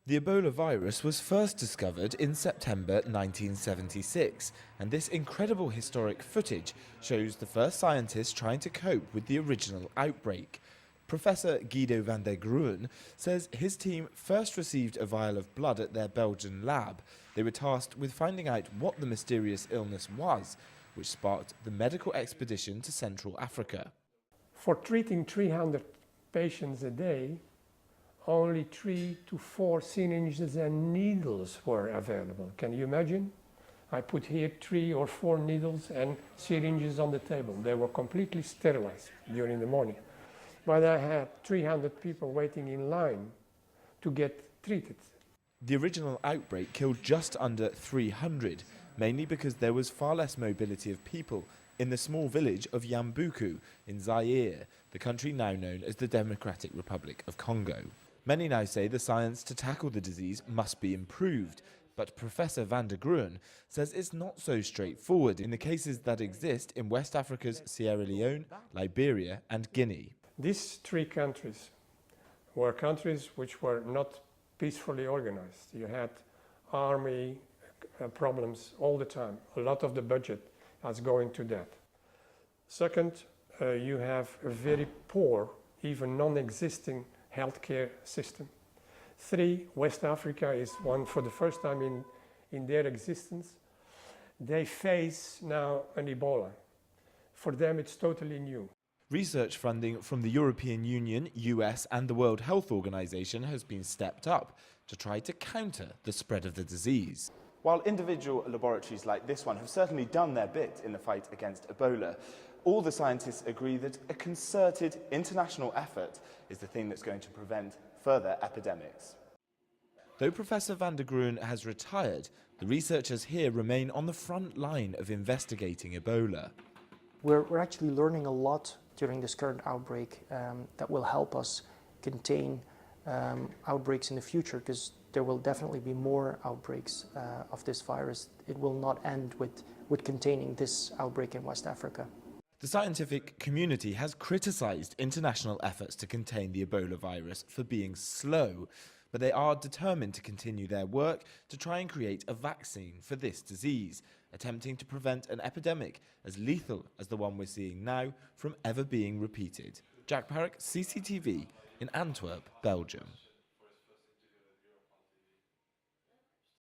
The Ebola virus was first discovered in September 1976, and this incredible historic footage shows the first scientists trying to cope with the original outbreak. Professor Guideo van der Groen says his team first received a vial of blood at their Belgian lab. They were tasked with finding out what the mysterious illness was, which sparked the medical expedition to Central Africa. For treating 300 patients a day, only 3 to 4 syringes and needles were available. Can you imagine? I put here 3 or 4 needles and syringes on the table. They were completely sterilized during the morning. But I had 300 people waiting in line to get treated. The original outbreak killed just under 300, mainly because there was far less mobility of people in the small village of Yambuku in Zaire, the country now known as the Democratic Republic of Congo. Many now say the science to tackle the disease must be improved, but Professor van der Groen says it's not so straightforward in the cases that exist in West Africa's Sierra Leone, Liberia and Guinea. These 3 countries were countries which were not peacefully organized. You had army problems all the time. A lot of the budget has going to that. Second, you have a very poor, even non-existing healthcare system. 3, West Africa is one for the first time in their existence. They face now an Ebola. For them it's totally new. Research funding from the European Union, US and the World Health Organization has been stepped up to try to counter the spread of the disease. While individual laboratories like this one have certainly done their bit in the fight against Ebola, all the scientists agree that a concerted international effort is the thing that's going to prevent further epidemics. Though Professor van der Groen has retired, the researchers here remain on the front line of investigating Ebola. We're actually learning a lot during this current outbreak that will help us contain outbreaks in the future, because there will definitely be more outbreaks of this virus. It will not end with containing this outbreak in West Africa. The scientific community has criticised international efforts to contain the Ebola virus for being slow, but they are determined to continue their work to try and create a vaccine for this disease, attempting to prevent an epidemic as lethal as the one we're seeing now from ever being repeated. Parrock, CCTV in Antwerp, Belgium.